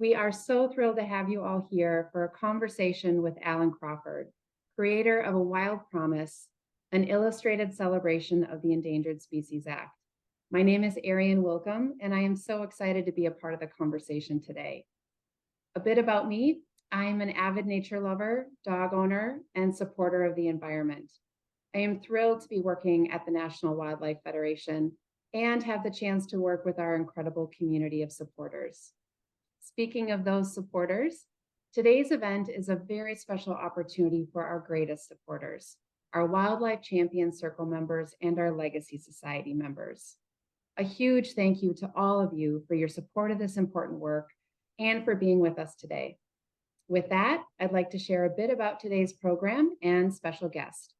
We are so thrilled to have you all here for a conversation with Allen Crawford, creator of A Wild Promise, an illustrated celebration of the Endangered Species Act. My name is Arian Wilkham, and I am so excited to be a part of the conversation today. A bit about me, I'm an avid nature lover, dog owner, and supporter of the environment. I am thrilled to be working at the National Wildlife Federation and have the chance to work with our incredible community of supporters. Speaking of those supporters, today's event is a very special opportunity for our greatest supporters, our Wildlife Champion Circle members and our Legacy Society members. A huge thank you to all of you for your support of this important work and for being with us today. With that, I'd like to share a bit about today's program and special guest.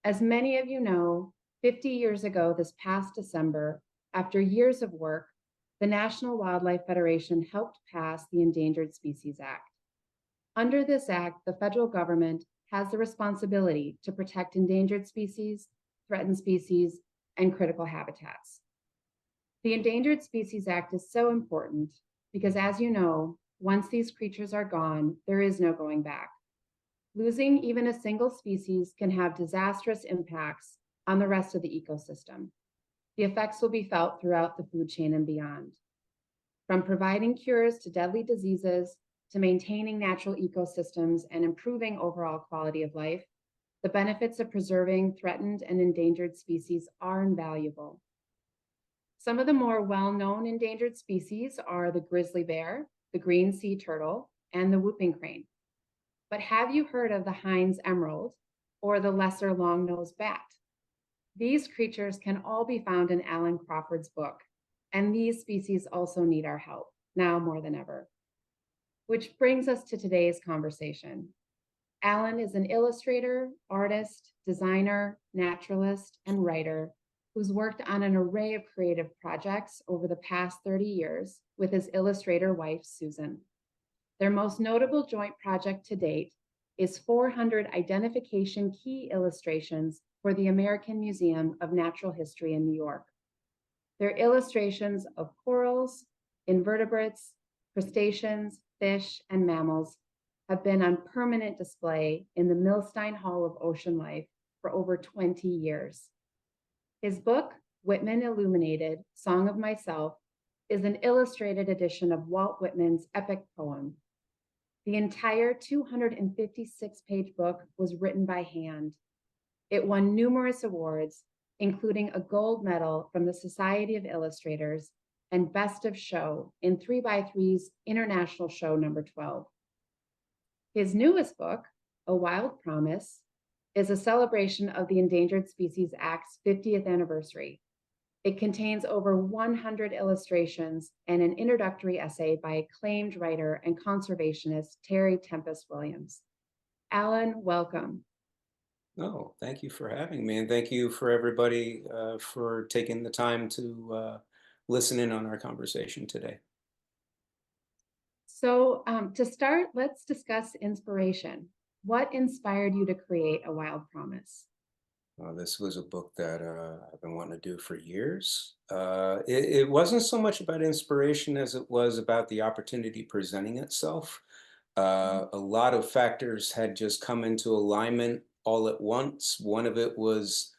As many of you know, 50 years ago this past December, after years of work, the National Wildlife Federation helped pass the Endangered Species Act. Under this act, the federal government has the responsibility to protect endangered species, threatened species, and critical habitats. The Endangered Species Act is so important because, as you know, once these creatures are gone, there is no going back. Losing even a single species can have disastrous impacts on the rest of the ecosystem. The effects will be felt throughout the food chain and beyond. From providing cures to deadly diseases to maintaining natural ecosystems and improving overall quality of life, the benefits of preserving threatened and endangered species are invaluable. Some of the more well-known endangered species are the grizzly bear, the green sea turtle, and the whooping crane. But have you heard of the Hines emerald or the lesser long-nosed bat? These creatures can all be found in Allen Crawford's book, and these species also need our help, now more than ever. Which brings us to today's conversation. Allen is an illustrator, artist, designer, naturalist, and writer who's worked on an array of creative projects over the past 30 years with his illustrator wife, Susan. Their most notable joint project to date is 400 identification key illustrations for the American Museum of Natural History in New York. Their illustrations of corals, invertebrates, crustaceans, fish, and mammals have been on permanent display in the Milstein Hall of Ocean Life for over 20 years. His book, Whitman Illuminated, Song of Myself, is an illustrated edition of Walt Whitman's epic poem. The entire 256-page book was written by hand. It won numerous awards, including a gold medal from the Society of Illustrators and Best of Show in 3x3's International Show number 12. His newest book, A Wild Promise, is a celebration of the Endangered Species Act's 50th anniversary. It contains over 100 illustrations and an introductory essay by acclaimed writer and conservationist Terry Tempest Williams. Allen, welcome. Oh, thank you for having me, and thank you for everybody for taking the time to listen in on our conversation today. So to start, let's discuss inspiration. What inspired you to create A Wild Promise? This was a book that I've been wanting to do for years. It wasn't so much about inspiration as it was about the opportunity presenting itself. A lot of factors had just come into alignment all at once. One of it was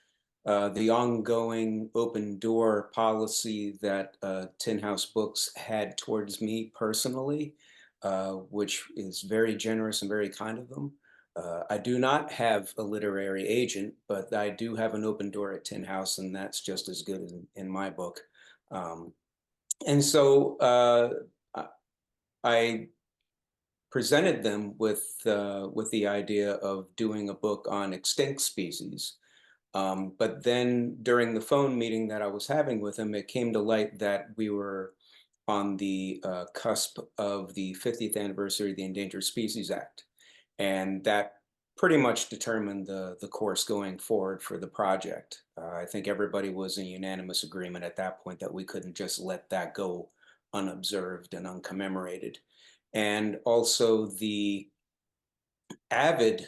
the ongoing open door policy that Tin House Books had towards me personally, which is very generous and very kind of them. I do not have a literary agent, but I do have an open door at Tin House, and that's just as good in my book. And so I presented them with the idea of doing a book on extinct species. But then during the phone meeting that I was having with him, it came to light that we were on the cusp of the 50th anniversary of the Endangered Species Act. And that pretty much determined the course going forward for the project. I think everybody was in unanimous agreement at that point that we couldn't just let that go unobserved and uncommemorated. And also the avid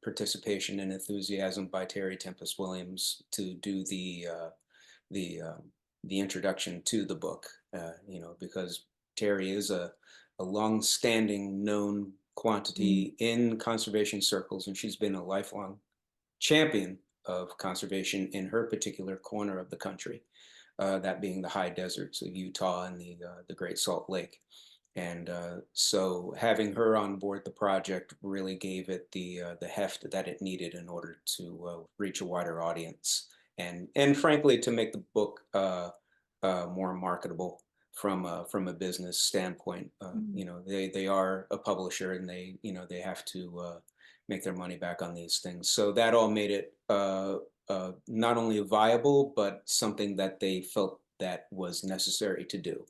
participation and enthusiasm by Terry Tempest Williams to do the introduction to the book, because Terry is a long-standing known Mm, quantity in conservation circles, and she's been a lifelong champion of conservation in her particular corner of the country, that being the high deserts of Utah and the Great Salt Lake. And so having her on board the project really gave it the heft that it needed in order to reach a wider audience, and frankly to make the book more marketable from a business standpoint. mm, They are a publisher, and they have to make their money back on these things. So that all made it not only viable, but something that they felt that was necessary to do.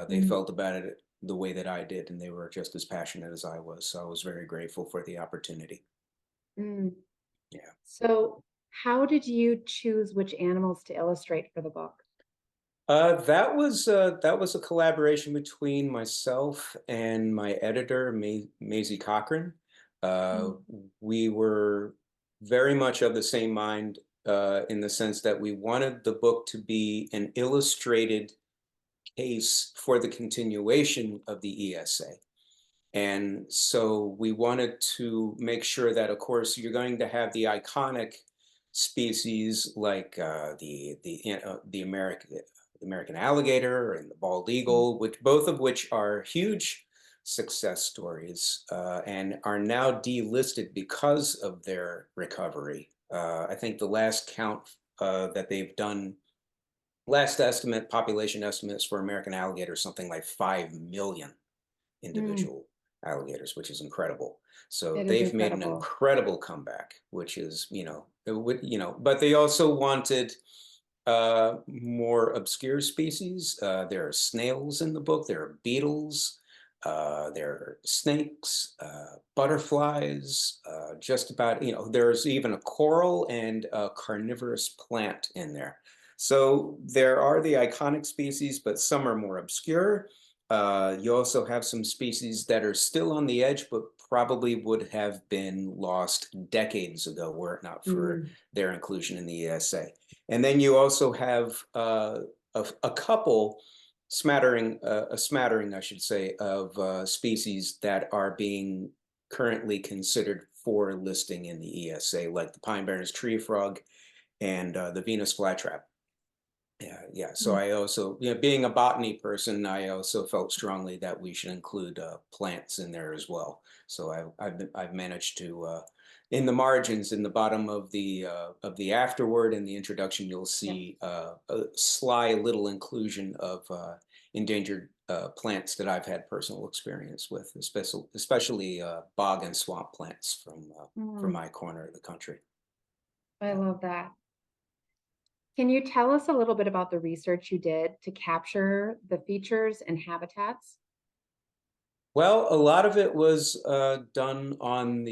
They mm, felt about it the way that I did, and they were just as passionate as I was. So I was very grateful for the opportunity. mm. Yeah. So, how did you choose which animals to illustrate for the book? That was a collaboration between myself and my editor, Maisie Cochran. Uh, Mm, we were very much of the same mind in the sense that we wanted the book to be an illustrated case for the continuation of the ESA. And so we wanted to make sure that, of course, you're going to have the iconic species like the American alligator and the bald mm, eagle, which both of which are huge success stories and are now delisted because of their recovery. I think the last count that they've done, last estimate, population estimates for American alligator, something like 5 million mm. individual alligators, which is incredible. So It is they've made an incredible. incredible comeback, which is, but they also wanted more obscure species. There are snails in the book, there are beetles, there are snakes, butterflies, just about, there's even a coral and a carnivorous plant in there. So there are the iconic species, but some are more obscure. You also have some species that are still on the edge, but probably would have been lost decades ago were it not for Mm, their inclusion in the ESA. And then you also have a couple a smattering, I should say, of species that are being currently considered for listing in the ESA, like the pine barrens tree frog and the Venus flytrap. Yeah, yeah. So mm. I also, being a botany person, I also felt strongly that we should include plants in there as well. So I've managed to, in the margins, in the bottom of the afterword and the introduction, you'll Yep. see a sly little inclusion of endangered plants that I've had personal experience with, especially bog and swamp plants from Mm, my corner of the country. I Yeah. love that. Can you tell us a little bit about the research you did to capture the features and habitats? Well, a lot of it was done on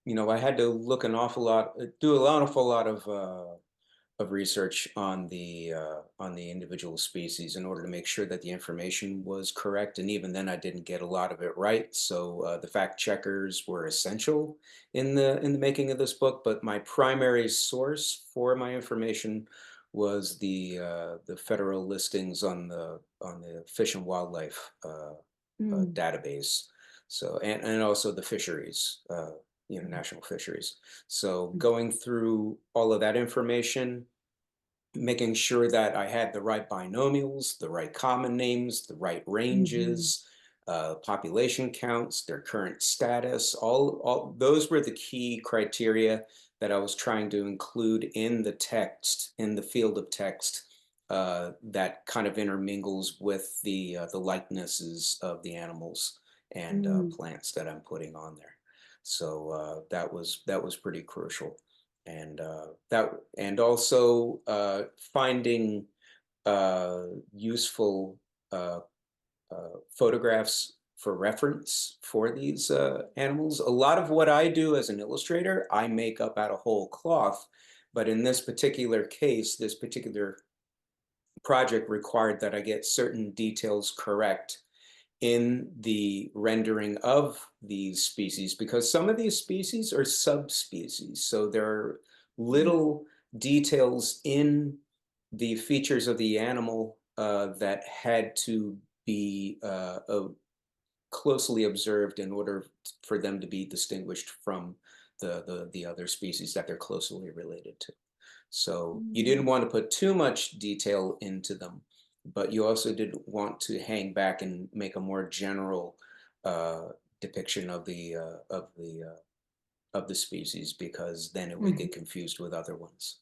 I had to look an awful lot, do an awful lot of research on the individual species in order to make sure that the information was correct. And even then, I didn't get a lot of it right. So the fact checkers were essential in the making of this book. But my primary source for my information was the federal listings on the Fish and Wildlife Mm, database. So and also the fisheries, national fisheries. So mm, going through all of that information, making sure that I had the right binomials, the right common names, the right mhm. ranges, population counts, their current status, all those were the key criteria that I was trying to include in the text, in the field of text, that kind of intermingles with the likenesses of the animals and Mm, plants that I'm putting on there. So that was pretty crucial, and also finding useful uh, photographs for reference for these animals. A lot of what I do as an illustrator, I make up out of whole cloth, but in this particular case, this particular project required that I get certain details correct in the rendering of these species, because some of these species are subspecies. So there are mm, little details in the features of the animal that had to be closely observed in order for them to be distinguished from the other species that they're closely related to. So you didn't Mm. want to put too much detail into them, but you also didn't want to hang back and make a more general uh, depiction of the species, because then it would Mhm. get confused with other ones.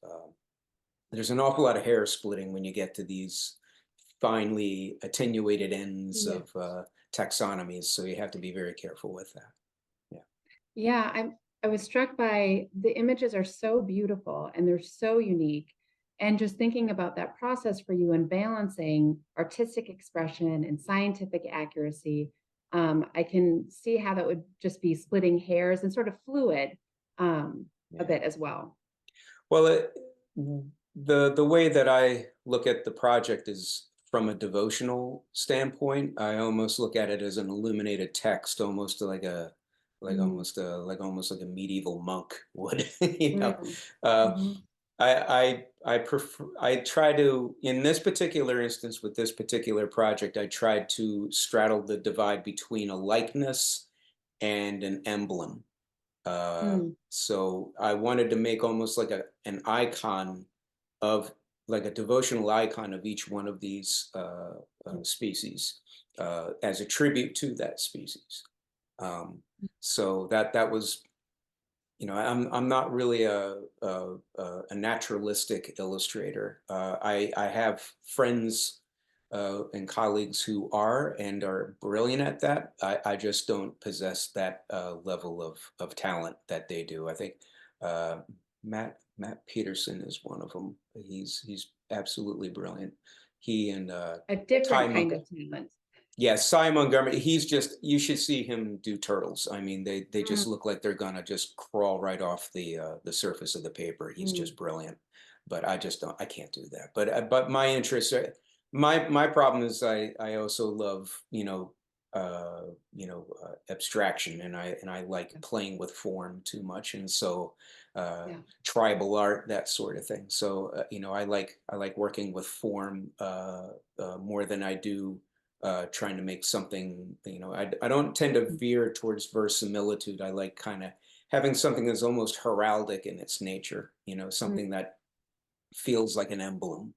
There's an awful lot of hair splitting when you get to these finely attenuated ends Yeah. of taxonomies, so you have to be very careful with that. Yeah. Yeah, I was struck by the images are so beautiful and they're so unique. And just thinking about that process for you and balancing artistic expression and scientific accuracy, I can see how that would just be splitting hairs and sort of fluid a Yeah. bit as well. Well, the way that I look at the project is from a devotional standpoint. I almost look at it as an illuminated text, almost like a Mm, like almost like a medieval monk would. You know, mm, uh, mhm, I prefer, I try to, in this particular instance with this particular project, I tried to straddle the divide between a likeness and an emblem. mm, So I wanted to make almost like an icon of, like a devotional icon of each one of these mm, species, as a tribute to that species. Um, so that was, I'm not really a naturalistic illustrator. I have friends and colleagues who are and are brilliant at that. I just don't possess that level of talent that they do. I think uh, Matt Peterson is one of them. He's absolutely brilliant. He and a Ty different kind Monk. of talent. Yeah, Cy Montgomery, he's just, you should see him do turtles. I mean, they just Mm, look like they're gonna just crawl right off the surface of the paper. He's mm, just brilliant. But I just don't, I can't do that. But my interests are, my problem is I also love, abstraction, and I like playing with form too much. And so yeah. tribal art, that sort of thing. So I like working with form more than I do trying to make something, I don't tend to Mm, veer towards verisimilitude. I like kind of having something that's almost heraldic in its nature, mm, something that feels like an emblem.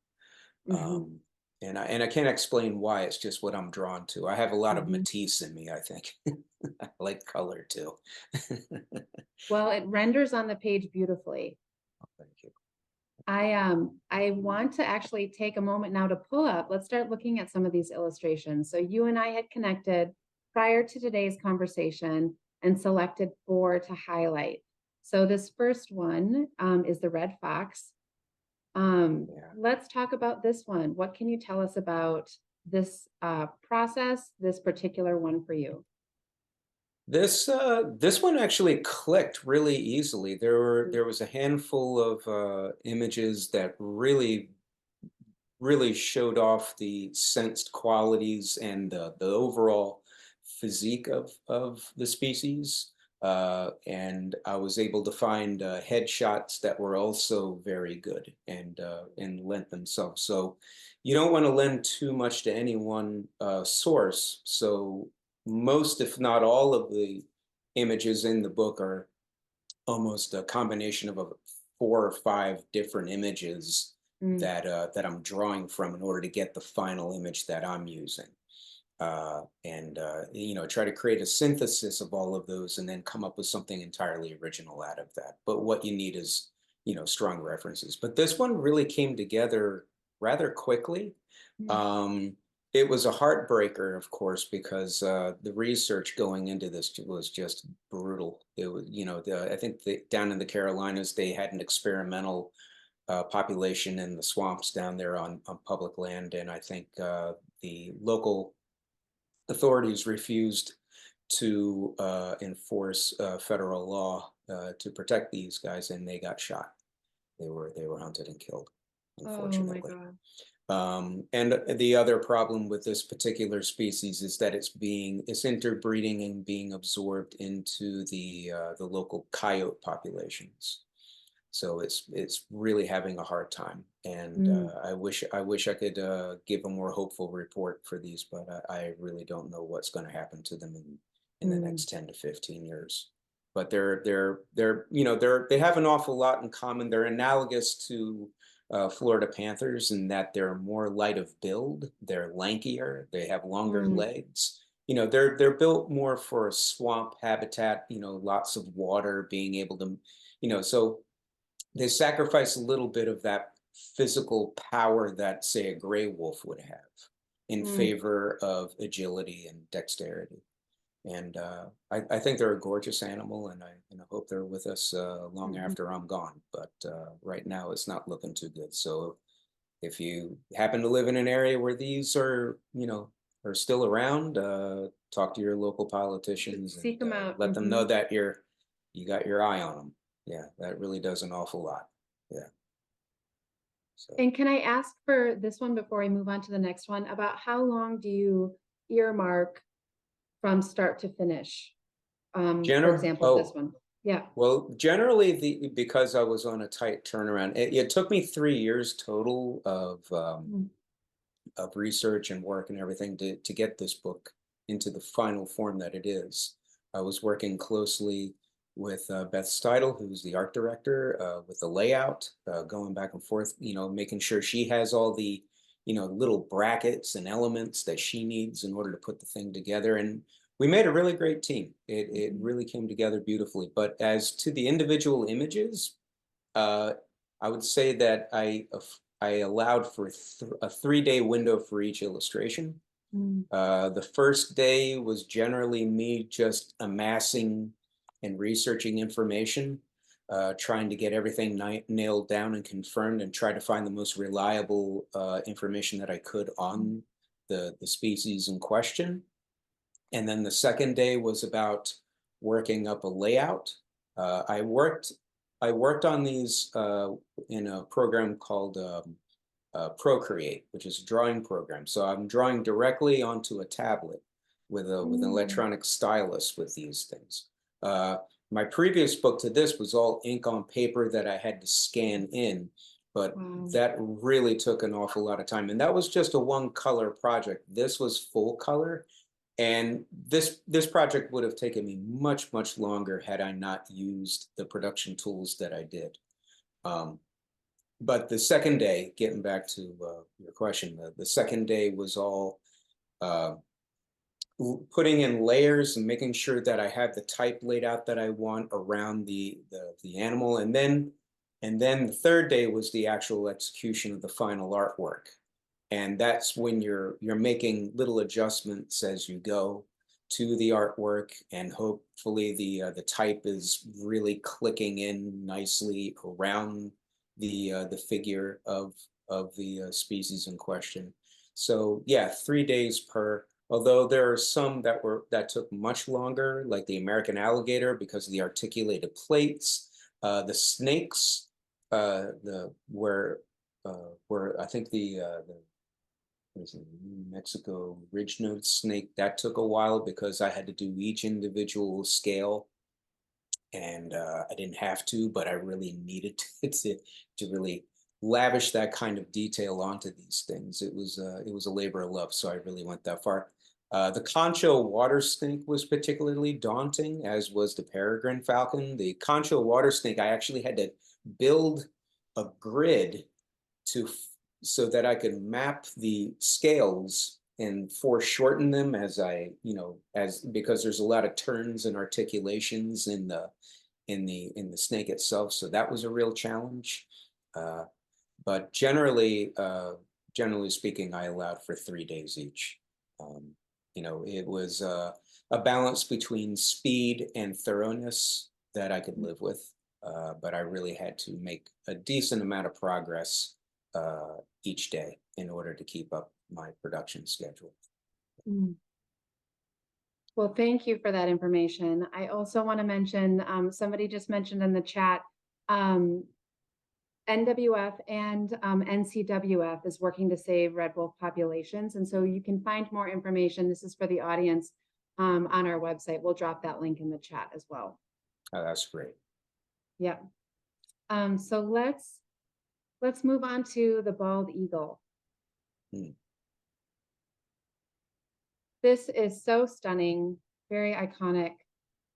mhm, Um, and I can't explain why. It's just what I'm drawn to. I have a lot of mhm. Matisse in me, I think. I like color too. Well, it renders on the page beautifully. Thank you. I want to actually take a moment now to pull up. Let's start looking at some of these illustrations. So you and I had connected prior to today's conversation and selected four to highlight. So this first one is the red fox. Yeah. Let's talk about this one. What can you tell us about this process, this particular one for you? This one actually clicked really easily. Mm, There was a handful of images that really showed off the sensed qualities and the overall physique of the species. And I was able to find headshots that were also very good and lent themselves. So you don't want to lend too much to any one source. So most, if not all, of the images in the book are almost a combination of 4 or 5 different images mm, that I'm drawing from in order to get the final image that I'm using. And try to create a synthesis of all of those and then come up with something entirely original out of that. But what you need is, strong references. But this one really came together rather quickly. mm. Um, it was a heartbreaker, of course, because the research going into this was just brutal. It was, I think down in the Carolinas, they had an experimental population in the swamps down there on public land, and I think the local authorities refused to enforce federal law to protect these guys, and they got shot. They were hunted and killed, Oh my unfortunately. God. And the other problem with this particular species is that it's interbreeding and being absorbed into the local coyote populations. So it's really having a hard time, and Mm, I wish I could give a more hopeful report for these, but I really don't know what's going to happen to them in the mm, next 10 to 15 years. But they have an awful lot in common. They're analogous to Florida panthers in that they're more light of build, they're lankier, they have longer mm, legs. They're built more for a swamp habitat. Lots of water, being able to, so they sacrifice a little bit of that physical power that, say, a gray wolf would have in mm. favor of agility and dexterity. And I think they're a gorgeous animal, and I hope they're with us long Mhm. after I'm gone. But right now, it's not looking too good. So if you happen to live in an area where these are still around, talk to your local politicians Seek and them out. let them know that you got your eye on them. Yeah, that really does an awful lot. Yeah. So And can I ask for this one before I move on to the next one about how long do you earmark from start to finish? For general. example, this Oh, one. Yeah. well, generally, because I was on a tight turnaround, it took me 3 years total Mm, of research and work and everything to get this book into the final form that it is. I was working closely with Beth Steidel, who's the art director, with the layout, going back and forth, making sure she has all the, little brackets and elements that she needs in order to put the thing together. And we made a really great team. It mhm. really came together beautifully. But as to the individual images, uh, I would say that I allowed for a 3-day window for each illustration. Mm, The first day was generally me just amassing and researching information, trying to get everything nailed down and confirmed, and try to find the most reliable information that I could mm, on the species in question. And then the second day was about working up a layout. Uh, I worked I worked on these in a program called Procreate, which is a drawing program. So I'm drawing directly onto a tablet with an mm. electronic stylus with these things. Uh, my previous book to this was all ink on paper that I had to scan in, but Wow. that really took an awful lot of time. And that was just a one color project. This was full color. And this project would have taken me much longer had I not used the production tools that I did. Um, but the second day, getting back to your question, the second day was all uh, putting in layers and making sure that I have the type laid out that I want around the animal, and then the third day was the actual execution of the final artwork. And that's when you're making little adjustments as you go to the artwork, and hopefully the type is really clicking in nicely around the figure of the species in question. So yeah, 3 days per. Although there are some that took much longer, like the American alligator, because of the articulated plates. The snakes, the where I think the was a New Mexico ridge nose snake. That took a while because I had to do each individual scale, and I didn't have to, but I really needed to really lavish that kind of detail onto these things. It was a labor of love, so I really went that far. The concho water snake was particularly daunting, as was the peregrine falcon. The concho water snake, I actually had to build a grid to so that I could map the scales and foreshorten them as as because there's a lot of turns and articulations in the snake itself. So that was a real challenge. Uh, but generally speaking, I allowed for 3 days each. Um, it was a balance between speed and thoroughness that I could live with. But I really had to make a decent amount of progress each day in order to keep up my production schedule. Mm. Well, thank you for that information. I also want to mention, somebody just mentioned in the chat, um, NWF and NCWF is working to save red wolf populations. And so you can find more information. This is for the audience on our website. We'll drop that link in the chat as well. That's great. Yeah. So let's move on to the bald eagle. Hmm. This is so stunning, very iconic.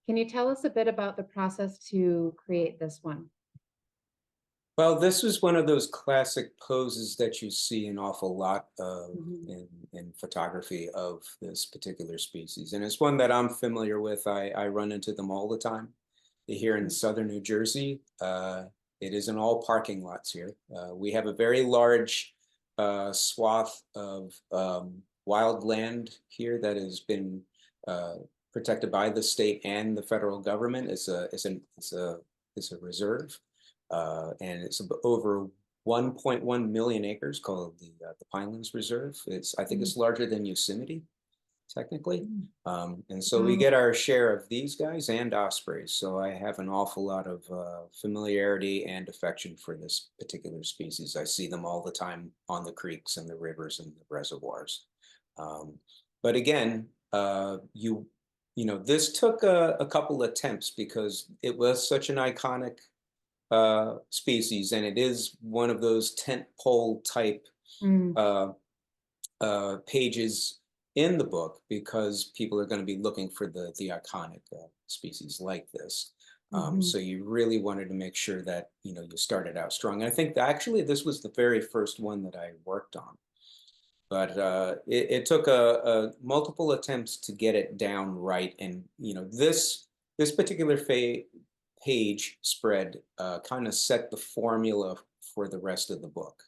Can you tell us a bit about the process to create this one? Well, this was one of those classic poses that you see an awful lot of Mhm. in photography of this particular species. And it's one that I'm familiar with. I run into them all the time. Here in southern New Jersey, it is in all parking lots here. We have a very large swath of wild land here that has been uh, protected by the state and the federal government. It's a reserve, and it's over 1.1 million acres, called the Pinelands Reserve. I think Mm, it's larger than Yosemite, technically. mm. And so we Wow. get our share of these guys and ospreys. So I have an awful lot of familiarity and affection for this particular species. I see them all the time on the creeks and the rivers and the reservoirs. Um, but again, this took a couple attempts because it was such an iconic species, and it is one of those tent pole type Mm, uh, pages in the book, because people are going to be looking for the iconic species like this. mhm. So you really wanted to make sure that you started out strong. And I think that actually this was the very first one that I worked on, but it took a multiple attempts to get it down right. And this particular page spread kind of set the formula for the rest of the book.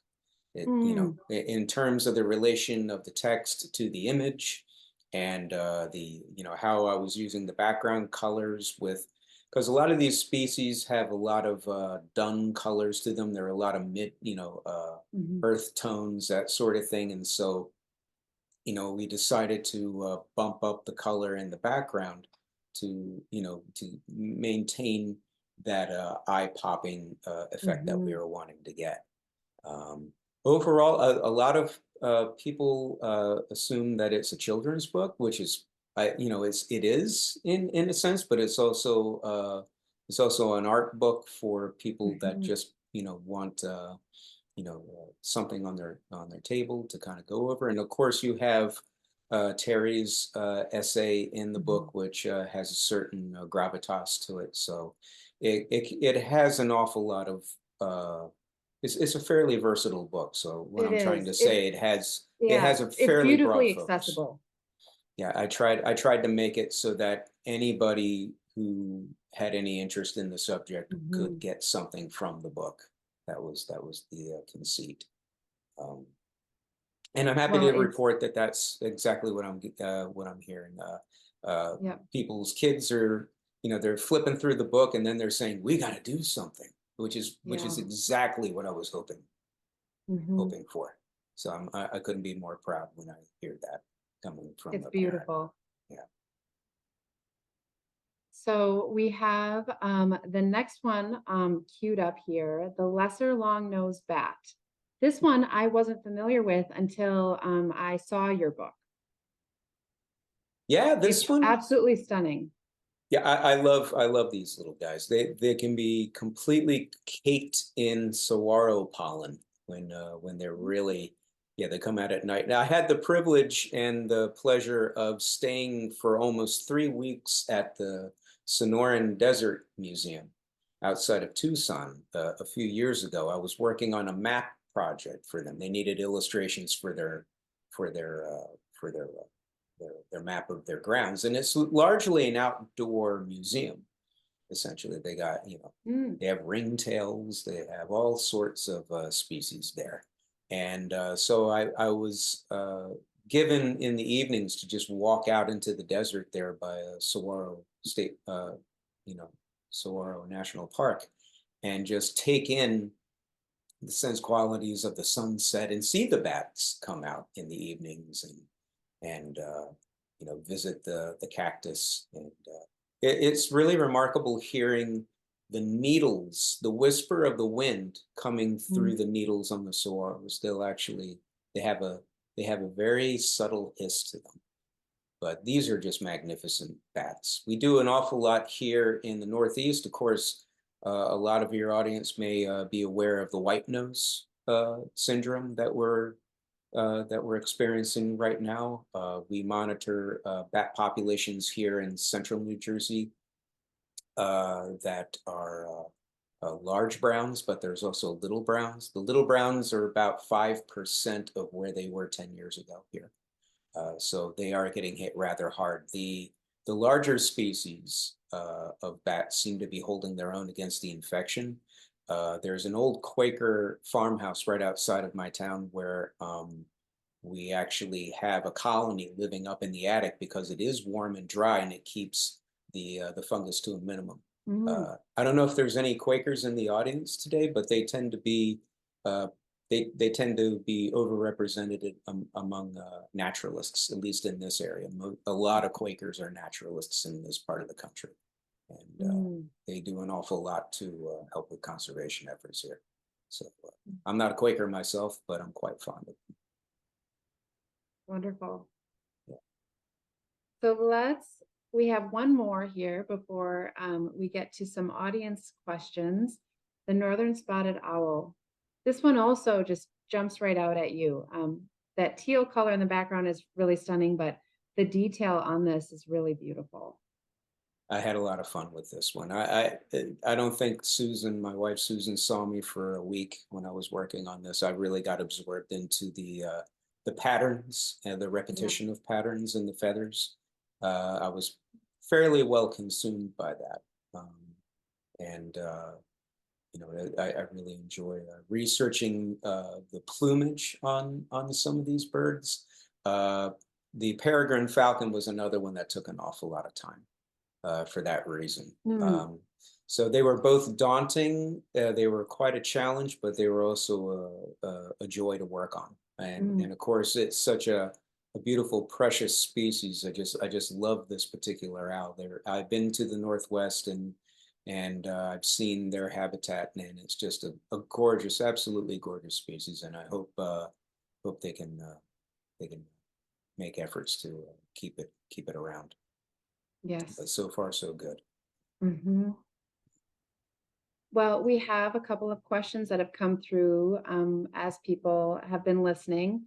Mm, In terms of the relation of the text to the image, and how I was using the background colors because a lot of these species have a lot of dun colors to them. There are a lot of mhm, earth tones, that sort of thing. And so, we decided to bump up the color in the background to maintain that eye-popping effect that we mhm. were wanting to get. Um, Overall, a lot of people assume that it's a children's book, which is, it is in a sense, but it's also an art book for people that Mhm, just want something on their table to kind of go over. And of course, you have Terry's essay in the mhm. book, which has a certain gravitas to it. So it has an awful lot of it's a fairly versatile book. So what It I'm trying is. to say, it Yeah, has a it's fairly broad beautifully focus. accessible. Yeah, I tried to make it so that anybody who had any interest in the subject could Mhm. get something from the book. That was the conceit. Um, and I'm happy Well, to it's, report that that's exactly what I'm hearing. yeah, People's kids are, they're flipping through the book, and then they're saying, "We got to do something," which is yeah. exactly what I was Mhm. hoping for. So I couldn't be more proud when I hear that coming from It's a parent. beautiful. Yeah. So we have the next one queued up here, the lesser long-nosed bat. This one I wasn't familiar with until I saw your book. Yeah, this It's one. absolutely stunning. Yeah, I love these little guys. They can be completely caked in saguaro pollen when they're really, yeah, they come out at night. Now I had the privilege and the pleasure of staying for almost 3 weeks at the Sonoran Desert Museum outside of Tucson a few years ago. I was working on a map project for them. They needed illustrations for their for their map of their grounds, and it's largely an outdoor museum. Essentially, Mm, they have ringtails, they have all sorts of species there, and so I was given in the evenings to just walk out into the desert there by Saguaro State, you know, Saguaro National Park, and just take in the sense qualities of the sunset and see the bats come out in the evenings, and visit the cactus. And it's really remarkable hearing the needles, the whisper of the wind coming mm, through the needles on the saguaros. They have a very subtle hiss to them. But these are just magnificent bats. We do an awful lot here in the Northeast. Of course, A lot of your audience may be aware of the white nose syndrome that we're experiencing right now. We monitor bat populations here in central New Jersey that are large browns, but there's also little browns. The little browns are about 5% of where they were 10 years ago here. So they are getting hit rather hard. The larger species of bats seem to be holding their own against the infection. There's an old Quaker farmhouse right outside of my town where we actually have a colony living up in the attic because it is warm and dry and it keeps the fungus to a minimum. Mm, I don't know if there's any Quakers in the audience today, but they tend to be uh, they tend to be overrepresented among naturalists, at least in this area. A lot of Quakers are naturalists in this part of the country, and mm, they do an awful lot to help with conservation efforts here. So I'm not a Quaker myself, but I'm quite fond of them. wonderful. Yeah. So we have one more here before we get to some audience questions. The northern spotted owl. This one also just jumps right out at you. That teal color in the background is really stunning, but the detail on this is really beautiful. I had a lot of fun with this one. I don't think Susan, my wife Susan, saw me for a week when I was working on this. I really got absorbed into the patterns and the Yeah. repetition of patterns and the feathers. I was fairly well consumed by that, and I really enjoy researching the plumage on some of these birds. The peregrine falcon was another one that took an awful lot of time for that reason. Mm, So they were both daunting. They were quite a challenge, but they were also a joy to work on. mm, And of course, it's such a beautiful, precious species. I just love this particular owl. I've been to the Northwest and I've seen their habitat, and it's just a gorgeous, absolutely gorgeous species. And I hope they can make efforts to keep it around. But yes. so far, so good. Hmm. Well, we have a couple of questions that have come through as people have been listening.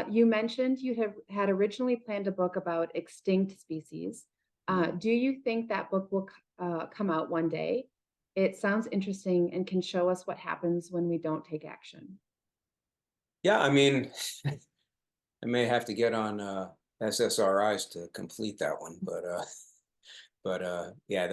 You mentioned you have had originally planned a book about extinct species. Mhm. Do you think that book will come out one day? It sounds interesting and can show us what happens when we don't take action. Yeah, I mean, I may have to get on SSRIs to complete that one, but yeah,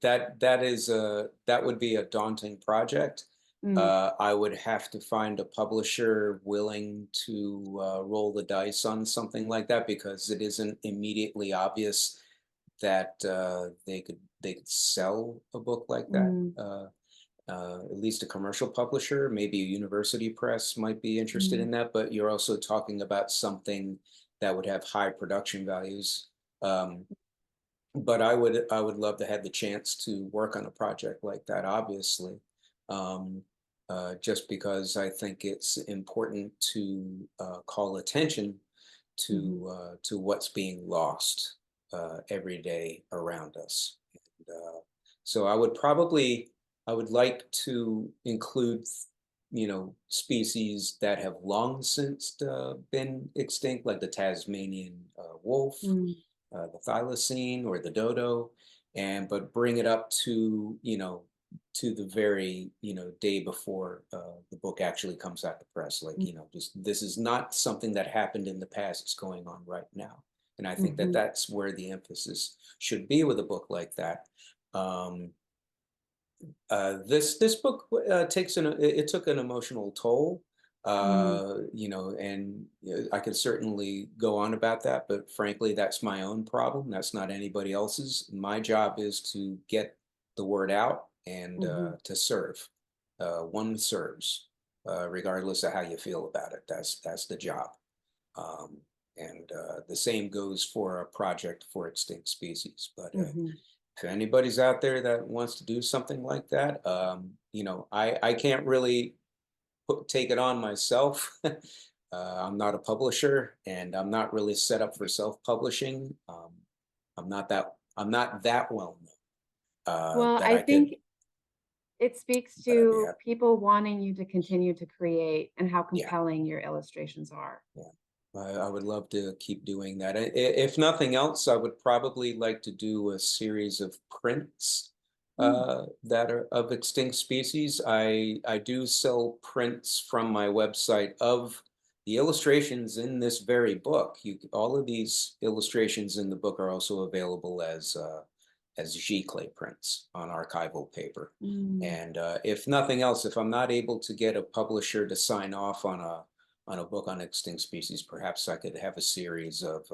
that would be a daunting project. Mm, I would have to find a publisher willing to roll the dice on something like that because it isn't immediately obvious that they could sell a book like that. mm, At least a commercial publisher, maybe a university press might be interested mm, in that, but you're also talking about something that would have high production values. Um, but I would love to have the chance to work on a project like that, obviously, um, just because I think it's important to call attention mhm, to what's being lost every day around us. And, so I would like to include species that have long since been extinct, like the Tasmanian wolf, mm, the thylacine or the dodo, and but bring it up to to the very day before the book actually comes out the press. Like mm, just this is not something that happened in the past; it's going on right now, and I think that mhm, that's where the emphasis should be with a book like that. Um, this book takes it took an emotional toll, mm, and I could certainly go on about that, but frankly, that's my own problem. That's not anybody else's. My job is to get the word out and mhm, to serve. One serves, regardless of how you feel about it. That's the job. Um, and the same goes for a project for extinct species. But mhm. if anybody's out there that wants to do something like that, I can't really take it on myself. I'm not a publisher, and I'm not really set up for self-publishing. I'm not that well known Well, that I I could. think It speaks but I'd be to happy. people wanting you to continue to create and how Yeah. compelling your illustrations are. Yeah, I would love to keep doing that. If nothing else, I would probably like to do a series of prints Mm, that are of extinct species. I do sell prints from my website of the illustrations in this very book. All of these illustrations in the book are also available as giclée prints on archival paper. mm, And if nothing else, if I'm not able to get a publisher to sign off on a book on extinct species, perhaps I could have a series of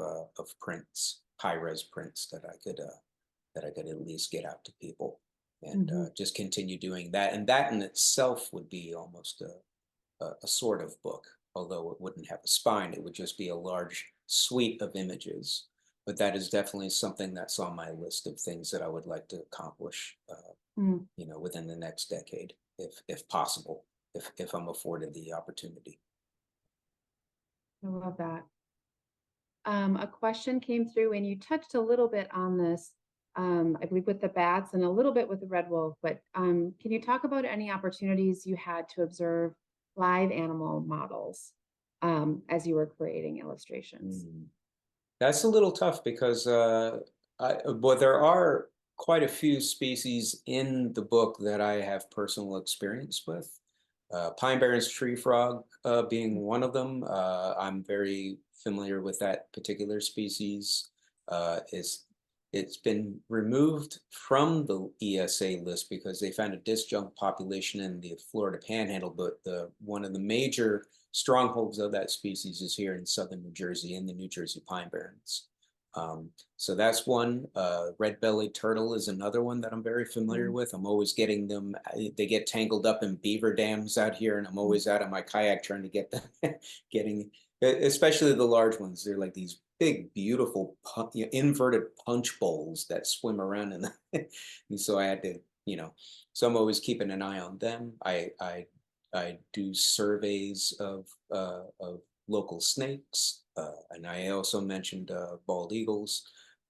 prints, high res prints that I could at least get out to people, and mhm. just continue doing that. And that in itself would be almost a sort of book, although it wouldn't have a spine. It would just be a large suite of images. But that is definitely something that's on my list of things that I would like to accomplish, Mm, within the next decade, if possible, if I'm afforded the opportunity. I love that. A question came through, and you touched a little bit on this, I believe, with the bats and a little bit with the red wolf. But can you talk about any opportunities you had to observe live animal models as you were creating illustrations? Mm. That's a little tough because but there are quite a few species in the book that I have personal experience with. Pine Barrens tree frog being one of them. I'm very familiar with that particular species. It's been removed from the ESA list because they found a disjunct population in the Florida Panhandle, but one of the major strongholds of that species is here in southern New Jersey in the New Jersey Pine Barrens. So that's one. Red-bellied turtle is another one that I'm very familiar Mm, with. I'm always getting them. They get tangled up in beaver dams out here, and I'm mm, always out on my kayak trying to get them, getting, especially the large ones. They're like these big, beautiful, inverted punch bowls that swim around in the, and so I had to, so I'm always keeping an eye on them. I do surveys of local snakes, and I also mentioned bald eagles.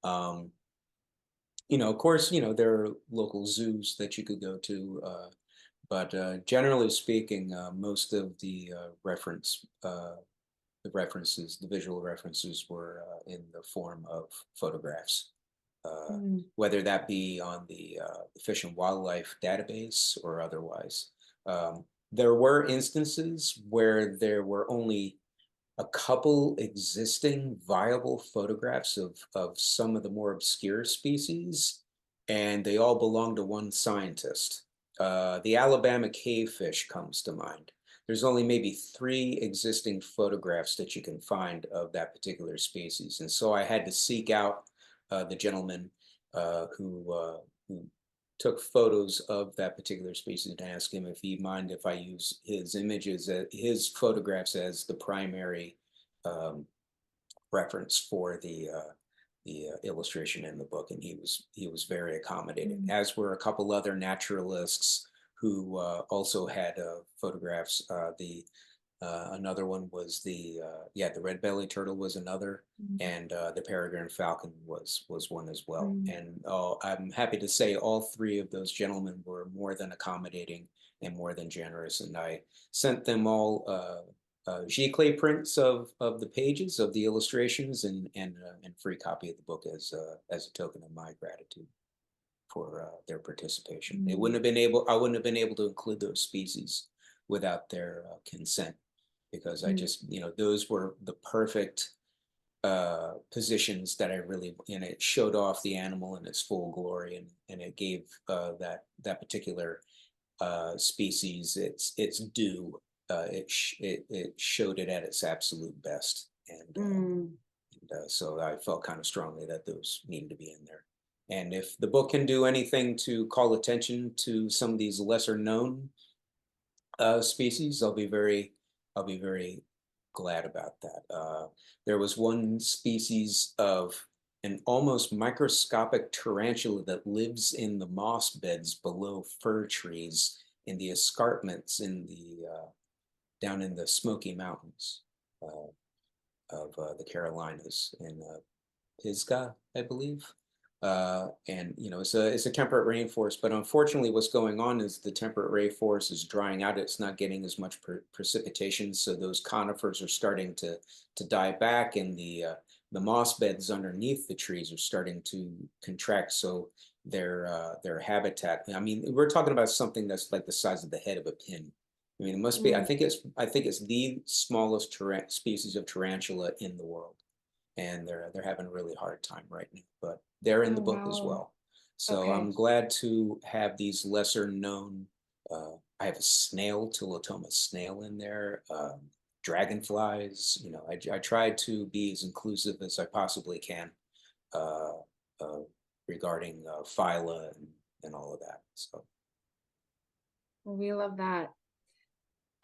Um, of course, there are local zoos that you could go to, but generally speaking, most of the references, the visual references were in the form of photographs, uh, mm, whether that be on the Fish and Wildlife database or otherwise. There were instances where there were only a couple existing viable photographs of some of the more obscure species, and they all belong to one scientist. The Alabama cavefish comes to mind. There's only maybe 3 existing photographs that you can find of that particular species, and so I had to seek out the gentleman who took photos of that particular species and ask him if he'd mind if I use his images, his photographs as the primary um, reference for the illustration in the book, and he was very accommodating. mm, As were a couple other naturalists who also had photographs. The Another one was the red-bellied turtle was another, mm, and the peregrine falcon was one as well. mm, And I'm happy to say all 3 of those gentlemen were more than accommodating and more than generous, and I sent them all giclée prints of the pages of the illustrations and free copy of the book as a token of my gratitude for their participation. mm, I wouldn't have been able to include those species without their consent, because I mm, just, those were the perfect positions that I really, it showed off the animal in its full glory, and it gave that particular species its due. It showed it at its absolute best, mm, and so I felt kind of strongly that those needed to be in there. And if the book can do anything to call attention to some of these lesser known species, I'll be very glad about that. There was one species of an almost microscopic tarantula that lives in the moss beds below fir trees in the escarpments down in the Smoky Mountains of the Carolinas in Pisgah, I believe. And it's a temperate rainforest, but unfortunately, what's going on is the temperate rainforest is drying out. It's not getting as much precipitation, so those conifers are starting to die back, and the moss beds underneath the trees are starting to contract. So their habitat. I mean, we're talking about something that's like the size of the head of a pin. I mean, it must be. Mm. I think it's the smallest species of tarantula in the world, and they're having a really hard time right now. But they're in Oh, the book as wow. well. So Okay. I'm glad to have these lesser known. I have a snail, Tilotoma snail in there. Dragonflies. I try to be as inclusive as I possibly can uh, uh, regarding phyla and all of that. So. Well, we love that.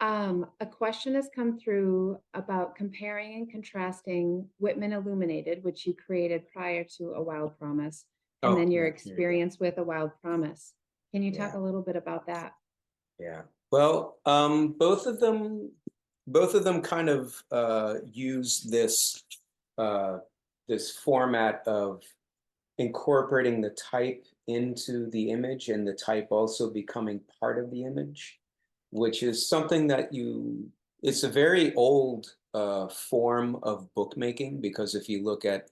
A question has come through about comparing and contrasting Whitman Illuminated, which you created prior to A Wild Promise, and Oh then your yeah, here you go. experience with A Wild Promise. Can you talk Yeah. a little bit about that? Yeah. Well, both of them kind of use uh, this format of incorporating the type into the image and the type also becoming part of the image, which is something that it's a very old form of bookmaking, because if you look at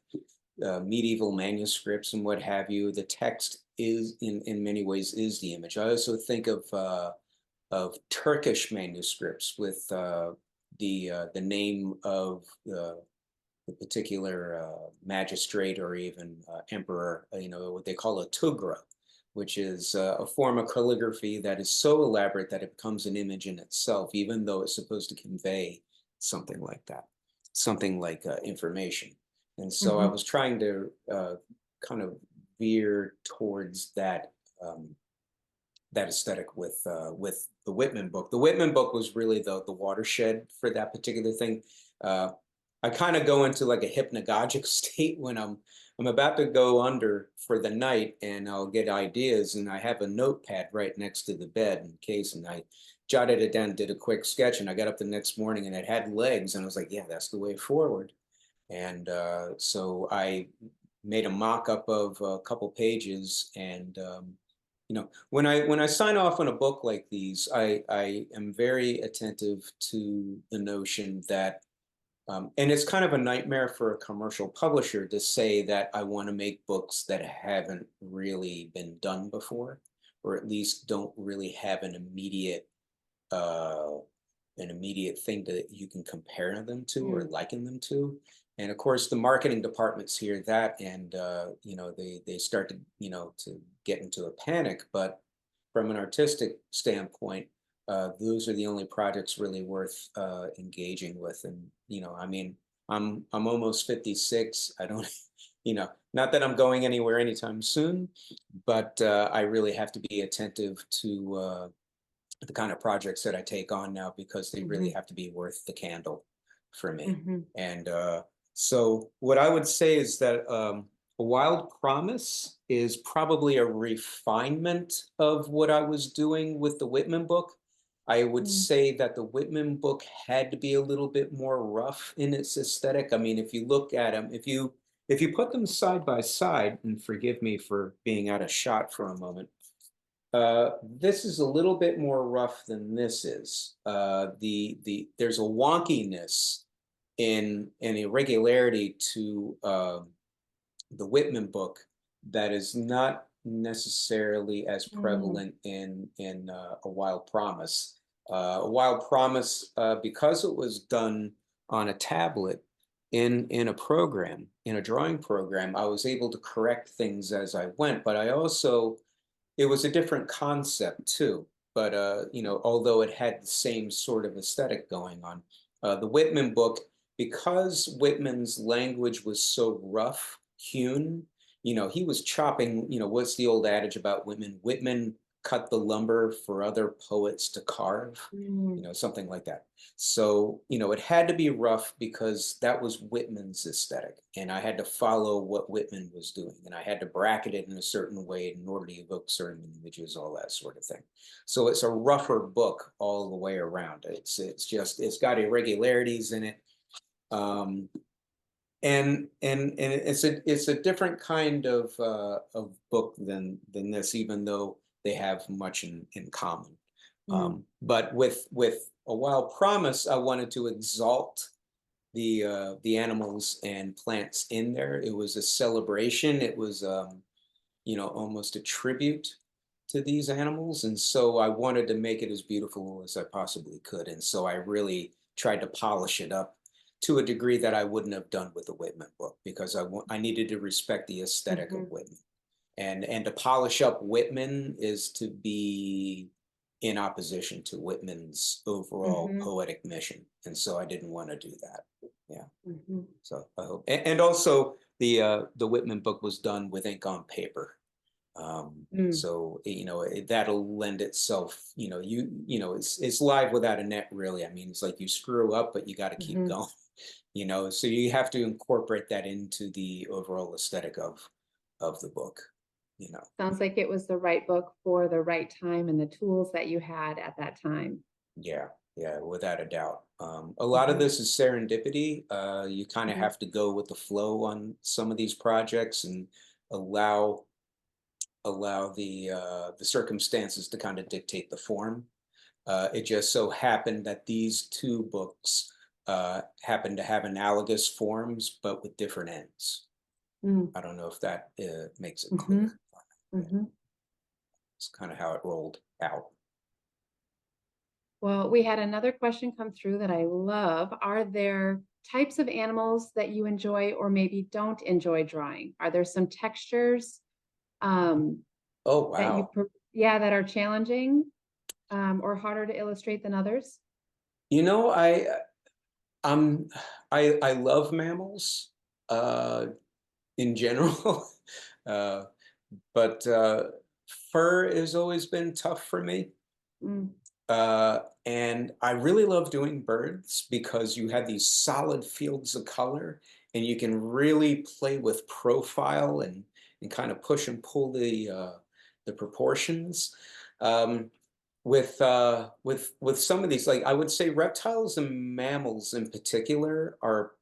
medieval manuscripts and what have you, the text is in many ways is the image. I also think of Turkish manuscripts with the name of the particular magistrate or even emperor. What they call a tugra, which is a form of calligraphy that is so elaborate that it becomes an image in itself, even though it's supposed to convey something like that, something like information. And so I Mhm. was trying to kind of veer towards um, that aesthetic with the Whitman book. The Whitman book was really the watershed for that particular thing. Uh, I kind of go into like a hypnagogic state when I'm about to go under for the night, and I'll get ideas, and I have a notepad right next to the bed in case, and I jotted it down, did a quick sketch, and I got up the next morning and it had legs, and I was like, yeah, that's the way forward. And so I made a mock-up of a couple pages, and when I sign off on a book like these, I am very attentive to the notion that, and it's kind of a nightmare for a commercial publisher to say that I want to make books that haven't really been done before, or at least don't really have uh, an immediate thing that you can compare them to or Mm. liken them to. And of course, the marketing departments hear that, and they start to get into a panic. But from an artistic standpoint, those are the only projects really worth engaging with. And I mean, I'm almost 56. I don't, not that I'm going anywhere anytime soon, but I really have to be attentive to the kind of projects that I take on now, because they really Mhm. have to be worth the candle for me. Mhm. And so what I would say is that A Wild Promise is probably a refinement of what I was doing with the Whitman book. I would Mm. say that the Whitman book had to be a little bit more rough in its aesthetic. I mean, if you look at them, if you put them side by side, and forgive me for being out of shot for a moment, this is a little bit more rough than this is. There's a wonkiness in an irregularity to the Whitman book that is not necessarily as Mm. prevalent in A Wild Promise. A Wild Promise, because it was done on a tablet in a program, in a drawing program, I was able to correct things as I went, but I also it was a different concept too. But although it had the same sort of aesthetic going on, the Whitman book, because Whitman's language was so rough hewn, he was chopping. What's the old adage about Whitman? Whitman cut the lumber for other poets to carve. Mm. Something like that. So, it had to be rough because that was Whitman's aesthetic. And I had to follow what Whitman was doing. And I had to bracket it in a certain way in order to evoke certain images, all that sort of thing. So it's a rougher book all the way around. It's got irregularities in it. Um, and it's a different kind of book than this, even though they have much in common. Mm, But with A Wild Promise, I wanted to exalt the animals and plants in there. It was a celebration. It was almost a tribute to these animals, and so I wanted to make it as beautiful as I possibly could. And so I really tried to polish it up to a degree that I wouldn't have done with the Whitman book, because I needed to respect the aesthetic of mhm, Whitman. And to polish up Whitman is to be in opposition to Whitman's overall mhm, poetic mission. And so I didn't want to do that. Yeah. mhm, So I hope, and also the Whitman book was done with ink on paper. mm, So that'll lend itself. It's live without a net, really. I mean, it's like you screw up, but you got to keep mhm. going. So you have to incorporate that into the overall aesthetic of the book. You know. Sounds like it was the right book for the right time and the tools that you had at that time. Yeah, yeah, without a doubt. A lot of Mhm, this is serendipity. You kind of mhm, have to go with the flow on some of these projects and allow the circumstances to kind of dictate the form. It just so happened that these two books happen to have analogous forms, but with different ends. mm, I don't know if that makes it mhm, clear. Yeah, mhm. it's kind of how it rolled out. Well, we had another question come through that I love. Are there types of animals that you enjoy or maybe don't enjoy drawing? Are there some textures um, Oh, that wow. yeah, that are challenging or harder to illustrate than others? You know, I'm I love mammals in general, uh, but fur has always been tough for me. Mm, And I really love doing birds because you have these solid fields of color, and you can really play with profile and kind of push and pull the proportions. Um, with some of these, like I would say reptiles and mammals in particular are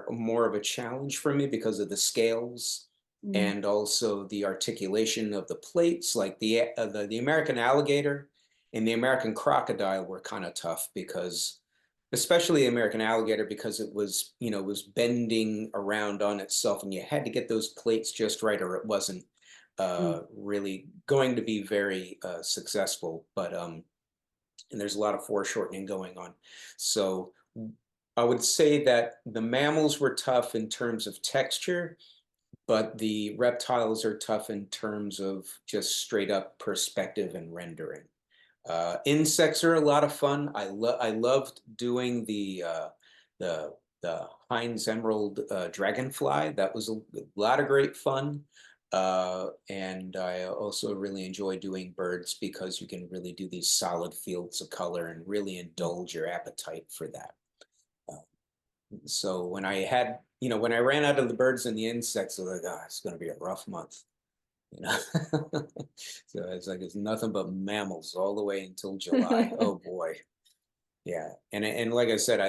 more of a challenge for me because of the scales mm, and also the articulation of the plates. Like the American alligator and the American crocodile were kind of tough because, especially the American alligator, because it was bending around on itself, and you had to get those plates just right, or it wasn't mm, really going to be very successful. But and there's a lot of foreshortening going on. So I would say that the mammals were tough in terms of texture, but the reptiles are tough in terms of just straight up perspective and rendering. Insects are a lot of fun. I loved doing the the Heinz Emerald dragonfly. That was a lot of great fun. And I also really enjoy doing birds because you can really do these solid fields of color and really mm. indulge your appetite for that. Uh, so when I ran out of the birds and the insects, I was like, it's going to be a rough month. you know. So it's nothing but mammals all the way until July. Oh boy. Yeah. And like I said,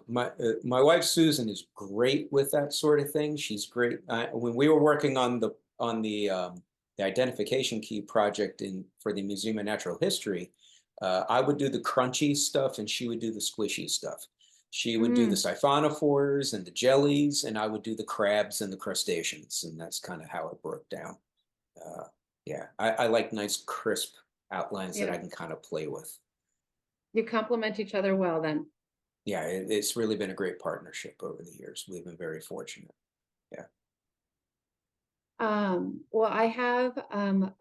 my wife Susan is great with that sort of thing. She's great. When we were working on the identification key project in for the Museum of Natural History, I would do the crunchy stuff and she would do the squishy stuff. She would do the Mm, siphonophores and the jellies, and I would do the crabs and the crustaceans, and that's kind of how it broke down. Uh, yeah, I like nice crisp outlines that I yeah, can kind of play with. you complement each other well then. Yeah, it's really been a great partnership over the years. We've been very fortunate. Yeah. Well, I have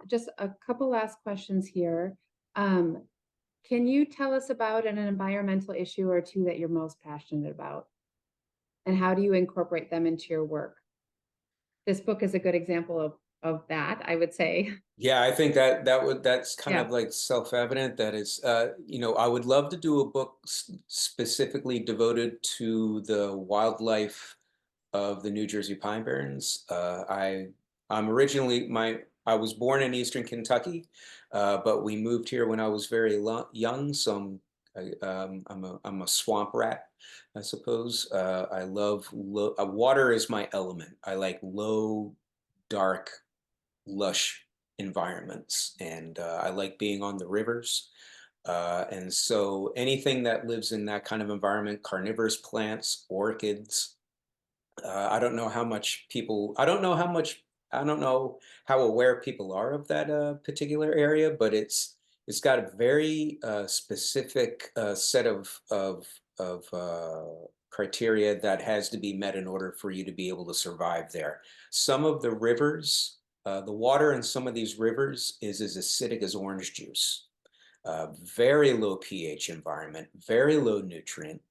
just a couple last questions here. Um, can you tell us about an environmental issue or two that you're most passionate about? And how do you incorporate them into your work? This book is a good example of that, I would say. Yeah, I think that's kind Yeah. of like self-evident. That is, I would love to do a book specifically devoted to the wildlife of the New Jersey Pine Barrens. I was born in Eastern Kentucky, but we moved here when I was very young, so I'm a swamp rat. I suppose. I love water is my element. I like low, dark, lush environments, and I like being on the rivers. And so anything that lives in that kind of environment, carnivorous plants, orchids, I don't know how much people, I don't know how aware people are of that particular area, but it's got a very specific set of criteria that has to be met in order for you to be able to survive there. Some of the rivers, the water in some of these rivers is as acidic as orange juice. Very low pH environment, very low nutrient,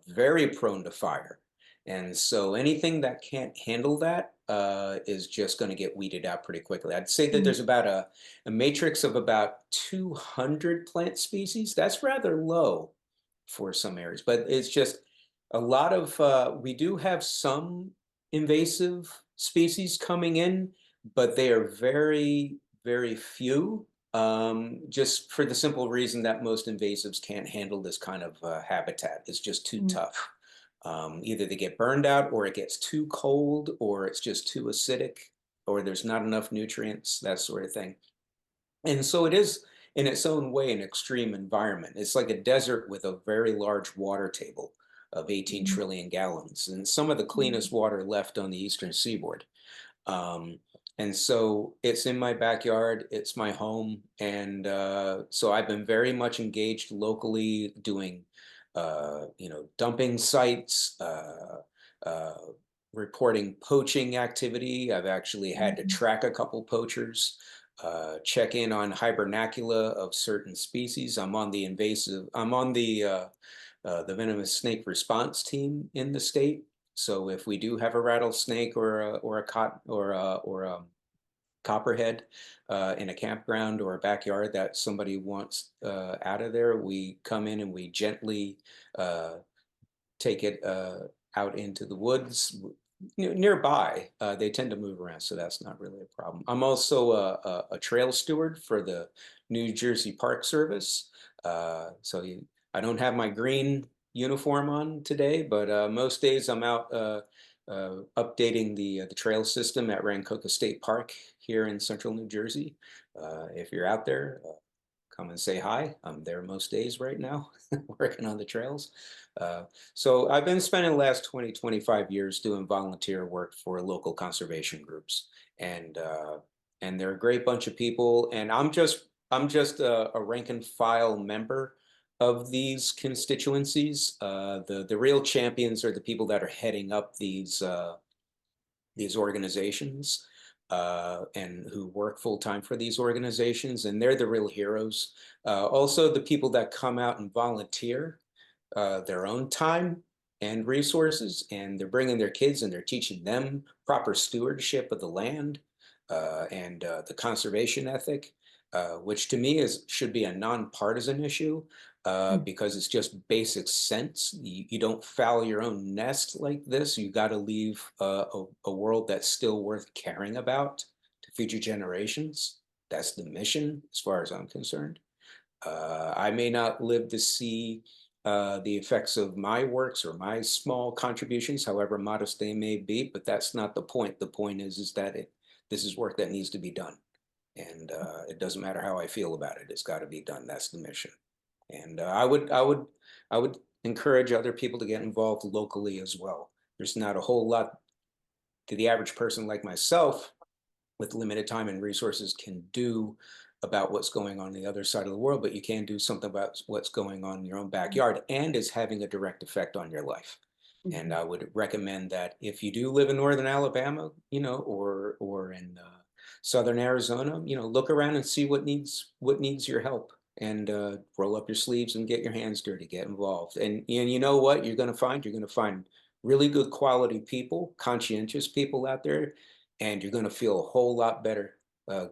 very prone to fire. And so anything that can't handle that is just going to get weeded out pretty quickly. I'd say that Mhm. there's about a matrix of about 200 plant species. That's rather low for some areas, but it's just a lot of, we do have some invasive species coming in, but they are very, very few, just for the simple reason that most invasives can't handle this kind of habitat. It's just too Mhm. tough. Either they get burned out, or it gets too cold, or it's just too acidic, or there's not enough nutrients, that sort of thing. And so it is, in its own way, an extreme environment. It's like a desert with a very large water table of 18 Mhm. trillion gallons, and some of the Mhm. cleanest water left on the eastern seaboard. Um, and so it's in my backyard, it's my home. And so I've been very much engaged locally doing, dumping sites, uh, reporting poaching activity. I've actually had to Mhm. track a couple poachers, check in on hibernacula of certain species. I'm on the venomous snake response team in the state. So if we do have a rattlesnake or a copperhead in a campground or a backyard that somebody wants out of there, we come in and we gently uh, take it out into the woods nearby. They tend to move around, so that's not really a problem. I'm also a trail steward for the New Jersey Park Service. I don't have my green uniform on today, but most days I'm out updating the trail system at Rancoca State Park here in central New Jersey. If you're out there, come and say hi. I'm there most days right now, working on the trails. Uh, so I've been spending the last 20, 25 years doing volunteer work for local conservation groups. And and they're a great bunch of people. And I'm just a rank and file member of these constituencies. The real champions are the people that are heading up these organizations, and who work full time for these organizations, and they're the real heroes. Also, the people that come out and volunteer their own time and resources, and they're bringing their kids and they're teaching them proper stewardship of the land, and the conservation ethic, which to me is should be a nonpartisan issue, Mhm. because it's just basic sense. You don't foul your own nest like this. You got to leave a world that's still worth caring about to future generations. That's the mission, as far as I'm concerned. I may not live to see the effects of my works or my small contributions, however modest they may be, but that's not the point. The point is that this is work that needs to be done, and it doesn't matter how I feel about it. It's got to be done. That's the mission, and I would encourage other people to get involved locally as well. There's not a whole lot to the average person like myself with limited time and resources can do about what's going on the other side of the world, but you can do something about what's going on in your own backyard and is having a direct effect on your life. And Mhm. I would recommend that if you do live in northern Alabama, or in southern Arizona, look around and see what needs your help, and roll up your sleeves and get your hands dirty, get involved. And you know what you're going to find? You're going to find really good quality people, conscientious people out there, and you're going to feel a whole lot better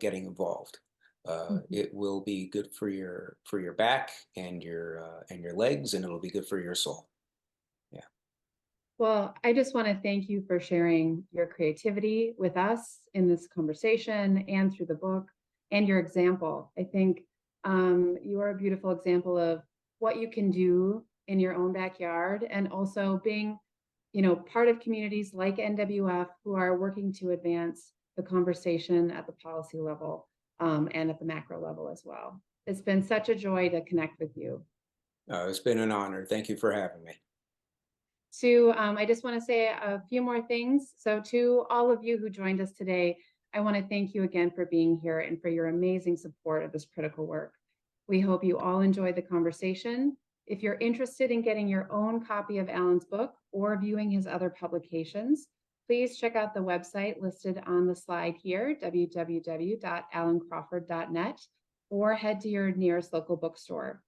getting involved. Mhm. It will be good for your back and your legs, and it'll be good for your soul. Yeah. Well, I just want to thank you for sharing your creativity with us in this conversation and through the book and your example. I think you are a beautiful example of what you can do in your own backyard, and also being, part of communities like NWF who are working to advance the conversation at the policy level, and at the macro level as well. It's been such a joy to connect with you. It's been an honor. Thank you for having me. I just want to say a few more things. So to all of you who joined us today, I want to thank you again for being here and for your amazing support of this critical work. We hope you all enjoyed the conversation. If you're interested in getting your own copy of Allen's book or viewing his other publications, please check out the website listed on the slide here, www.allencrawford.net, or head to your nearest local bookstore.